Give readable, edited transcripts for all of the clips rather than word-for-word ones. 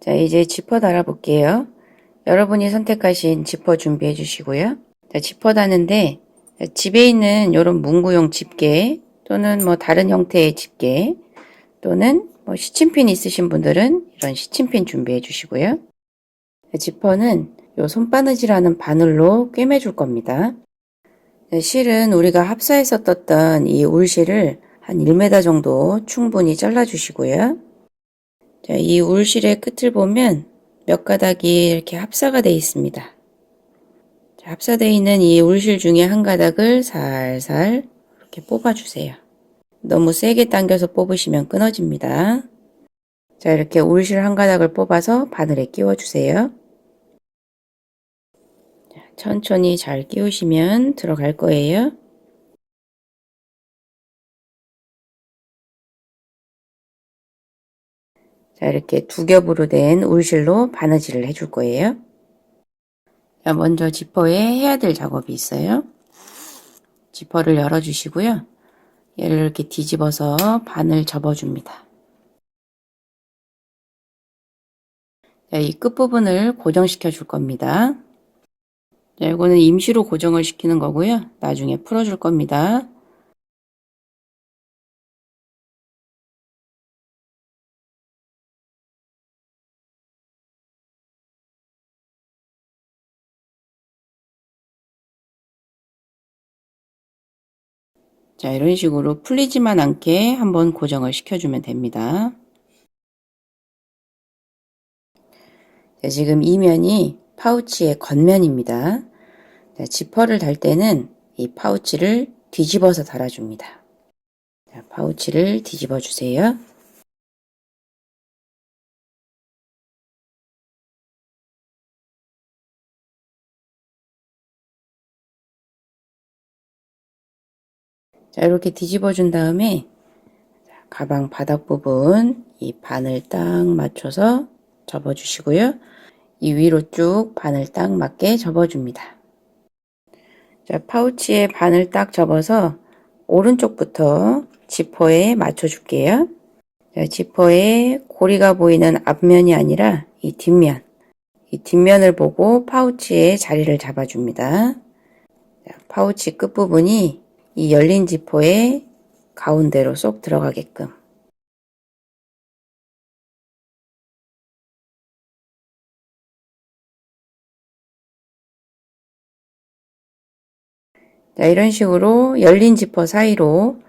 자, 이제 지퍼 달아볼게요. 여러분이 선택하신 지퍼 준비해 주시고요. 자, 지퍼 다는데 집에 있는 이런 문구용 집게 또는 뭐 다른 형태의 집게 또는 뭐 시침핀 있으신 분들은 이런 시침핀 준비해 주시고요. 지퍼는 요 손바느질하는 바늘로 꿰매 줄 겁니다. 실은 우리가 합사해서 떴던 이 울실을 한 1m 정도 충분히 잘라 주시고요. 자, 이 울실의 끝을 보면 몇 가닥이 이렇게 합사가 되어 있습니다. 자, 합사되어 있는 이 울실 중에 한 가닥을 살살 이렇게 뽑아주세요. 너무 세게 당겨서 뽑으시면 끊어집니다. 자, 이렇게 울실 한 가닥을 뽑아서 바늘에 끼워주세요. 자, 천천히 잘 끼우시면 들어갈 거예요. 자, 이렇게 두 겹으로 된 울실로 바느질을 해줄 거예요. 자, 먼저 지퍼에 해야 될 작업이 있어요. 지퍼를 열어주시고요. 얘를 이렇게 뒤집어서 반을 접어줍니다. 자, 이 끝부분을 고정시켜 줄 겁니다. 자, 이거는 임시로 고정을 시키는 거고요. 나중에 풀어줄 겁니다. 자, 이런 식으로 풀리지만 않게 한번 고정을 시켜주면 됩니다. 자, 지금 이 면이 파우치의 겉면입니다. 자, 지퍼를 달 때는 이 파우치를 뒤집어서 달아줍니다. 자, 파우치를 뒤집어 주세요. 자, 이렇게 뒤집어 준 다음에 가방 바닥 부분 이 바늘 딱 맞춰서 접어 주시고요. 이 위로 쭉 바늘 딱 맞게 접어 줍니다. 자, 파우치에 바늘 딱 접어서 오른쪽부터 지퍼에 맞춰 줄게요. 자, 지퍼에 고리가 보이는 앞면이 아니라 이 뒷면, 이 뒷면을 보고 파우치에 자리를 잡아 줍니다. 자, 파우치 끝부분이 이 열린 지퍼의 가운데로 쏙 들어가게끔. 자, 이런 식으로 열린 지퍼 사이로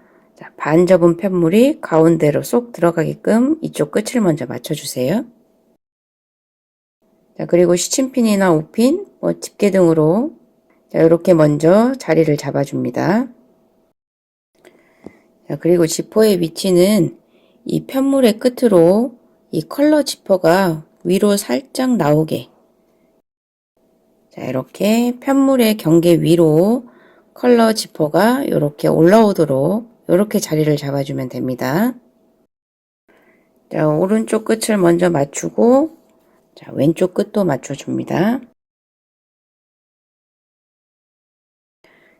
반 접은 편물이 가운데로 쏙 들어가게끔 이쪽 끝을 먼저 맞춰주세요. 자, 그리고 시침핀이나 옷핀, 집게 등으로 이렇게 먼저 자리를 잡아줍니다. 자, 그리고 지퍼의 위치는 이 편물의 끝으로 이 컬러 지퍼가 위로 살짝 나오게, 자, 이렇게 편물의 경계 위로 컬러 지퍼가 이렇게 올라오도록 이렇게 자리를 잡아주면 됩니다. 자, 오른쪽 끝을 먼저 맞추고, 자, 왼쪽 끝도 맞춰줍니다.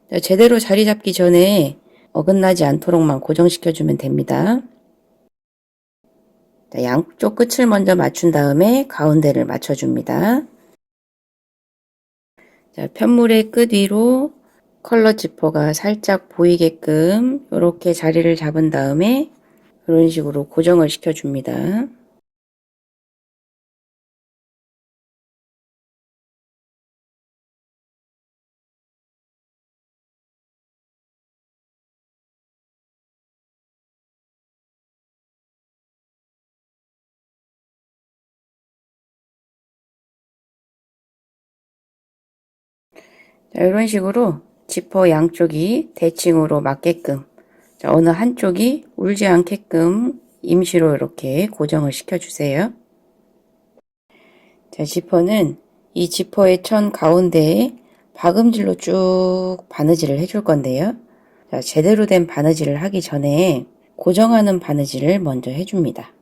자, 제대로 자리 잡기 전에 어긋나지 않도록만 고정시켜주면 됩니다. 자, 양쪽 끝을 먼저 맞춘 다음에 가운데를 맞춰줍니다. 자, 편물의 끝 위로 컬러 지퍼가 살짝 보이게끔 이렇게 자리를 잡은 다음에 이런 식으로 고정을 시켜줍니다. 자, 이런 식으로 지퍼 양쪽이 대칭으로 맞게끔, 자, 어느 한쪽이 울지 않게끔 임시로 이렇게 고정을 시켜주세요. 자, 지퍼는 이 지퍼의 천 가운데에 박음질로 쭉 바느질을 해줄 건데요. 자, 제대로 된 바느질을 하기 전에 고정하는 바느질을 먼저 해줍니다.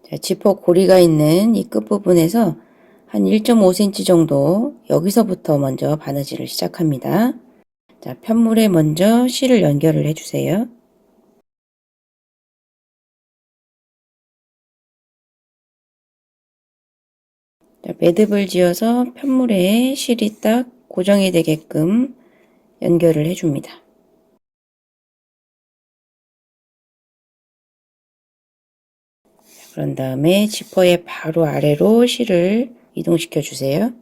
자, 지퍼 고리가 있는 이 끝부분에서 한 1.5cm 정도 여기서부터 먼저 바느질을 시작합니다. 자, 편물에 먼저 실을 연결을 해주세요. 자, 매듭을 지어서 편물에 실이 딱 고정이 되게끔 연결을 해줍니다. 그런 다음에 지퍼의 바로 아래로 실을 이동시켜 주세요.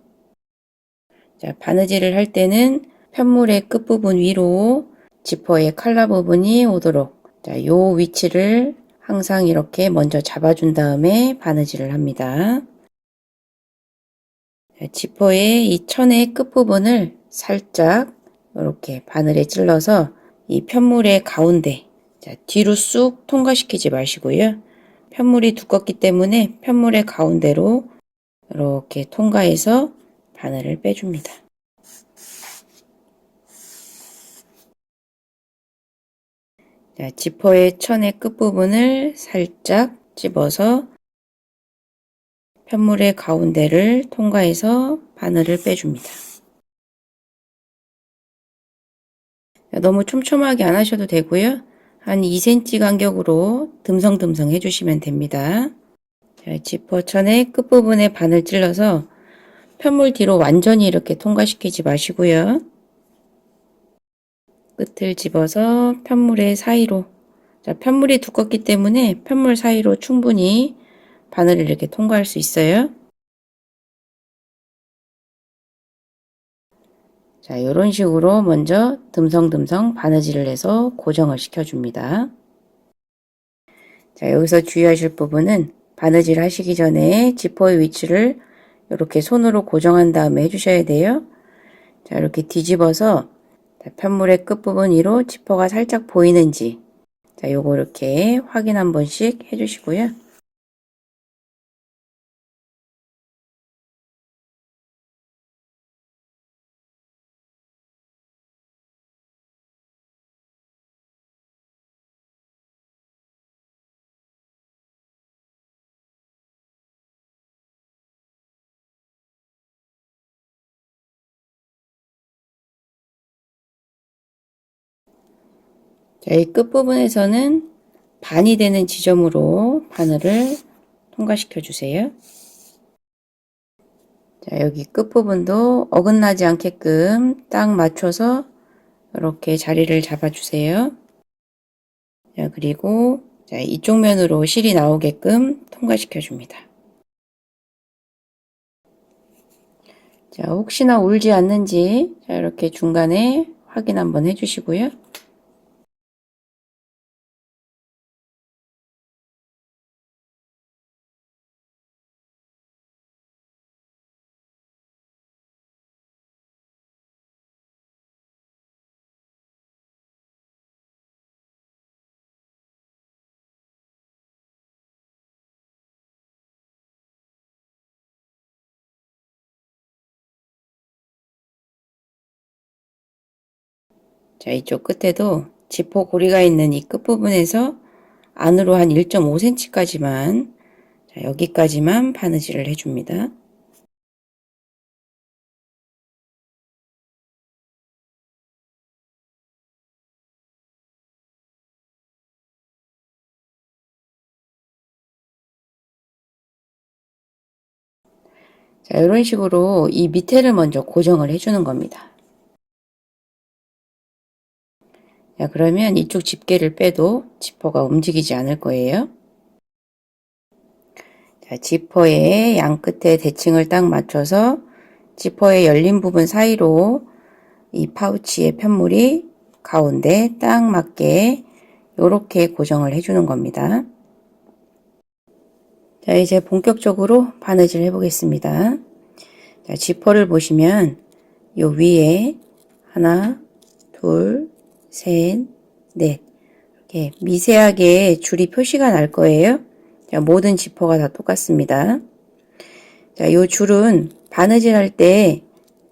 자, 바느질을 할 때는 편물의 끝부분 위로 지퍼의 칼라 부분이 오도록, 자, 요 위치를 항상 이렇게 먼저 잡아준 다음에 바느질을 합니다. 자, 지퍼의 이 천의 끝부분을 살짝 이렇게 바늘에 찔러서 이 편물의 가운데, 자, 뒤로 쑥 통과시키지 마시고요. 편물이 두껍기 때문에 편물의 가운데로 이렇게 통과해서 바늘을 빼줍니다. 자, 지퍼의 천의 끝부분을 살짝 집어서 편물의 가운데를 통과해서 바늘을 빼줍니다. 자, 너무 촘촘하게 안 하셔도 되고요. 한 2cm 간격으로 듬성듬성 해주시면 됩니다. 자, 지퍼 천의 끝부분에 바늘 찔러서 편물 뒤로 완전히 이렇게 통과시키지 마시고요. 끝을 집어서 편물의 사이로, 자, 편물이 두껍기 때문에 편물 사이로 충분히 바늘을 이렇게 통과할 수 있어요. 자, 이런 식으로 먼저 듬성듬성 바느질을 해서 고정을 시켜줍니다. 자, 여기서 주의하실 부분은 바느질 하시기 전에 지퍼의 위치를 이렇게 손으로 고정한 다음에 해주셔야 돼요. 자, 이렇게 뒤집어서 편물의 끝부분 위로 지퍼가 살짝 보이는지, 자, 요거 이렇게 확인 한 번씩 해주시고요. 자, 이 끝부분에서는 반이 되는 지점으로 바늘을 통과시켜 주세요. 자, 여기 끝부분도 어긋나지 않게끔 딱 맞춰서 이렇게 자리를 잡아 주세요. 자, 그리고 자, 이쪽 면으로 실이 나오게끔 통과시켜 줍니다. 자, 혹시나 울지 않는지 자, 이렇게 중간에 확인 한번 해 주시고요. 자, 이쪽 끝에도 지퍼 고리가 있는 이 끝부분에서 안으로 한 1.5cm까지만, 자, 여기까지만 바느질을 해줍니다. 자, 이런 식으로 이 밑에를 먼저 고정을 해주는 겁니다. 자, 그러면 이쪽 집게를 빼도 지퍼가 움직이지 않을 거예요. 자, 지퍼의 양 끝에 대칭을 딱 맞춰서 지퍼의 열린 부분 사이로 이 파우치의 편물이 가운데 딱 맞게 이렇게 고정을 해주는 겁니다. 자, 이제 본격적으로 바느질 해보겠습니다. 자, 지퍼를 보시면 요 위에 하나, 둘, 셋, 넷 이렇게 미세하게 줄이 표시가 날 거예요. 자, 모든 지퍼가 다 똑같습니다. 자, 요 줄은 바느질 할 때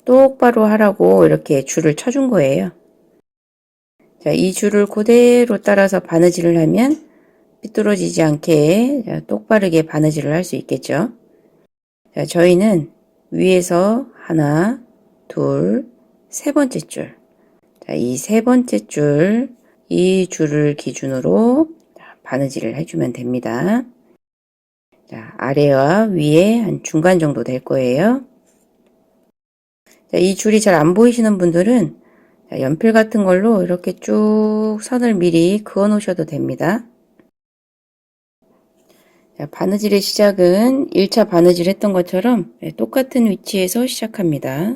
똑바로 하라고 이렇게 줄을 쳐준 거예요. 자, 이 줄을 그대로 따라서 바느질을 하면 삐뚤어지지 않게 똑바르게 바느질을 할 수 있겠죠. 자, 저희는 위에서 하나, 둘, 세 번째 줄. 자, 이 세 번째 줄, 이 줄을 기준으로 바느질을 해주면 됩니다. 자, 아래와 위에 한 중간 정도 될 거예요. 자, 이 줄이 잘 안 보이시는 분들은 연필 같은 걸로 이렇게 쭉 선을 미리 그어 놓으셔도 됩니다. 자, 바느질의 시작은 1차 바느질 했던 것처럼 똑같은 위치에서 시작합니다.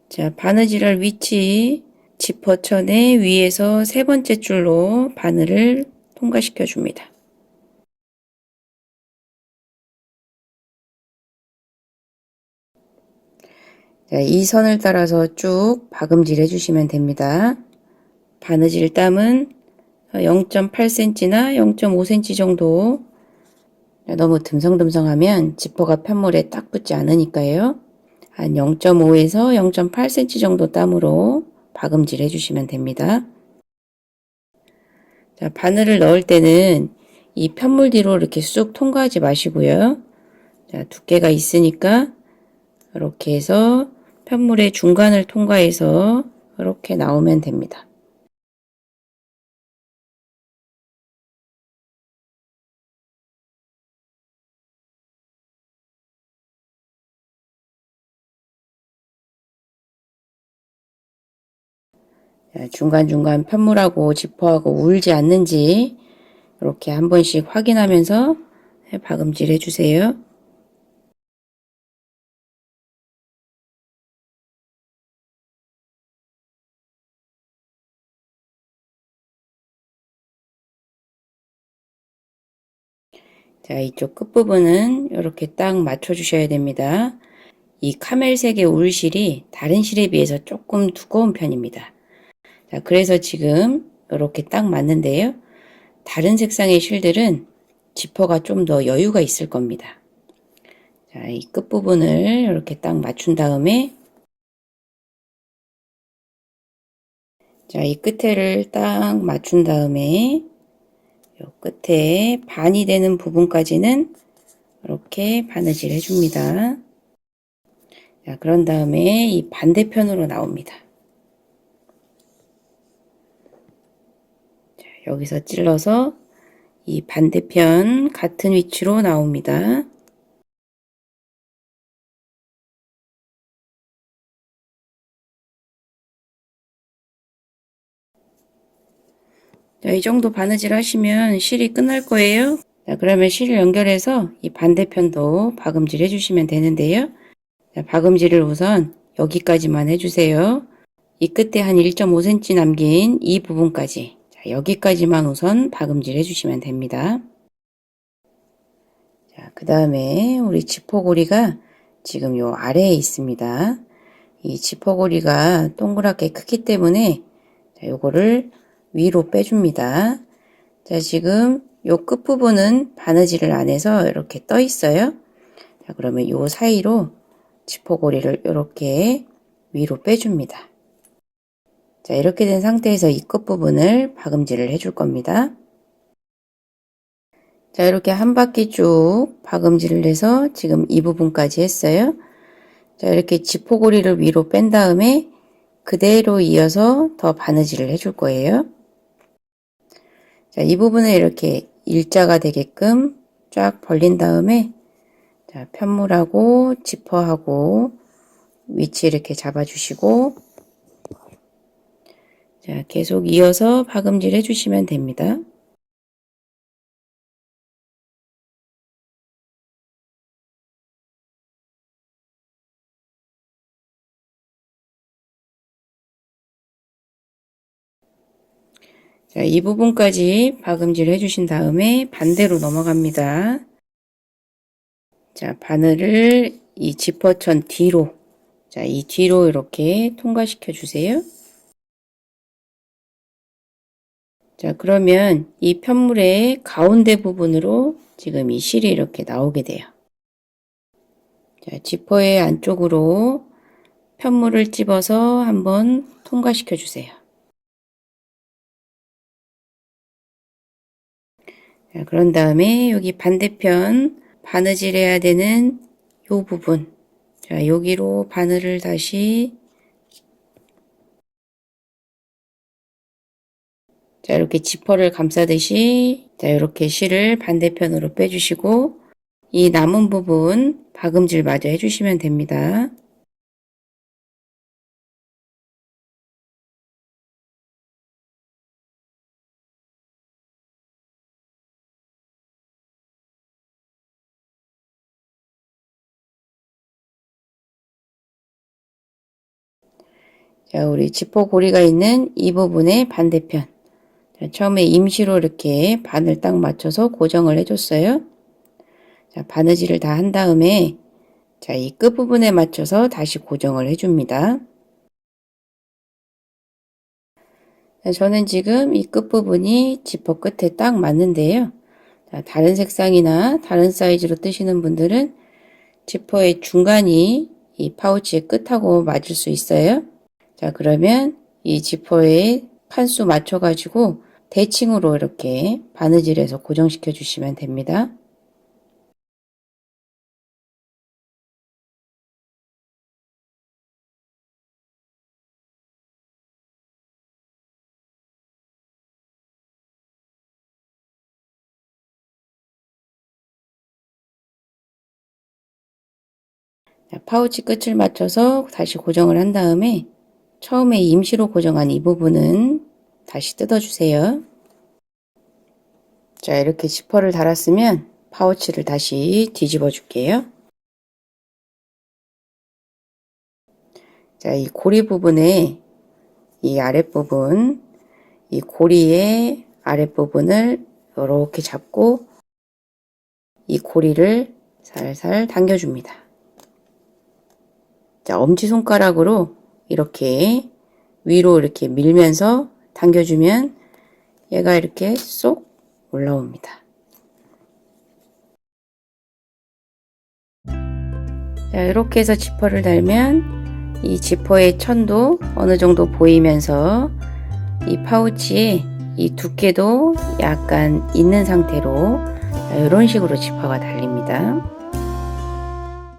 자, 바느질할 위치 지퍼천의 위에서 세 번째 줄로 바늘을 통과시켜 줍니다. 자, 이 선을 따라서 쭉 박음질 해주시면 됩니다. 바느질 땀은 0.8cm나 0.5cm 정도. 너무 듬성듬성하면 지퍼가 편물에 딱 붙지 않으니까요. 한 0.5에서 0.8cm 정도 땀으로 박음질 해주시면 됩니다. 자, 바늘을 넣을 때는 이 편물 뒤로 이렇게 쑥 통과하지 마시고요. 자, 두께가 있으니까 이렇게 해서 편물의 중간을 통과해서 이렇게 나오면 됩니다. 자, 중간중간 편물하고 지퍼하고 울지 않는지 이렇게 한 번씩 확인하면서 박음질 해주세요. 자, 이쪽 끝부분은 이렇게 딱 맞춰주셔야 됩니다. 이 카멜색의 울실이 다른 실에 비해서 조금 두꺼운 편입니다. 자, 그래서 지금 이렇게 딱 맞는데요. 다른 색상의 실들은 지퍼가 좀 더 여유가 있을 겁니다. 자, 이 끝부분을 이렇게 딱 맞춘 다음에 자, 이 끝에를 딱 맞춘 다음에 요 끝에 반이 되는 부분까지는 이렇게 바느질 해줍니다. 자, 그런 다음에 이 반대편으로 나옵니다. 자, 여기서 찔러서 이 반대편 같은 위치로 나옵니다. 자, 이 정도 바느질 하시면 실이 끝날 거예요. 자, 그러면 실을 연결해서 이 반대편도 박음질 해주시면 되는데요. 자, 박음질을 우선 여기까지만 해주세요. 이 끝에 한 1.5cm 남긴 이 부분까지. 자, 여기까지만 우선 박음질 해주시면 됩니다. 자, 그 다음에 우리 지퍼고리가 지금 요 아래에 있습니다. 이 지퍼고리가 동그랗게 크기 때문에 자, 요거를 위로 빼줍니다. 자, 지금 요 끝부분은 바느질을 안 해서 이렇게 떠 있어요. 자, 그러면 요 사이로 지퍼고리를 이렇게 위로 빼줍니다. 자, 이렇게 된 상태에서 이 끝부분을 박음질을 해줄 겁니다. 자, 이렇게 한 바퀴 쭉 박음질을 해서 지금 이 부분까지 했어요. 자, 이렇게 지퍼고리를 위로 뺀 다음에 그대로 이어서 더 바느질을 해줄 거예요. 자, 이 부분을 이렇게 일자가 되게끔 쫙 벌린 다음에 자, 편물하고 지퍼하고 위치 이렇게 잡아주시고 자, 계속 이어서 박음질 해주시면 됩니다. 자, 이 부분까지 박음질 해주신 다음에 반대로 넘어갑니다. 자, 바늘을 이 지퍼천 뒤로, 자, 이 뒤로 이렇게 통과시켜 주세요. 자, 그러면 이 편물의 가운데 부분으로 지금 이 실이 이렇게 나오게 돼요. 자, 지퍼의 안쪽으로 편물을 집어서 한번 통과시켜 주세요. 자, 그런 다음에 여기 반대편 바느질 해야 되는 요 부분. 자, 여기로 바늘을 다시 자, 이렇게 지퍼를 감싸듯이 자, 이렇게 실을 반대편으로 빼주시고 이 남은 부분 박음질 마저 해주시면 됩니다. 자, 우리 지퍼 고리가 있는 이 부분의 반대편. 자, 처음에 임시로 이렇게 바늘 딱 맞춰서 고정을 해줬어요. 자, 바느질을 다 한 다음에 자, 이 끝부분에 맞춰서 다시 고정을 해줍니다. 자, 저는 지금 이 끝부분이 지퍼 끝에 딱 맞는데요. 자, 다른 색상이나 다른 사이즈로 뜨시는 분들은 지퍼의 중간이 이 파우치의 끝하고 맞을 수 있어요. 자, 그러면 이 지퍼에 칸수 맞춰가지고 대칭으로 이렇게 바느질해서 고정시켜 주시면 됩니다. 자, 파우치 끝을 맞춰서 다시 고정을 한 다음에 처음에 임시로 고정한 이 부분은 다시 뜯어주세요. 자, 이렇게 지퍼를 달았으면 파우치를 다시 뒤집어 줄게요. 자, 이 고리 부분에 이 아랫부분, 이 고리의 아랫부분을 이렇게 잡고 이 고리를 살살 당겨줍니다. 자, 엄지손가락으로 이렇게 위로 이렇게 밀면서 당겨주면 얘가 이렇게 쏙 올라옵니다. 자, 이렇게 해서 지퍼를 달면 이 지퍼의 천도 어느 정도 보이면서 이 파우치에 이 두께도 약간 있는 상태로 이런 식으로 지퍼가 달립니다.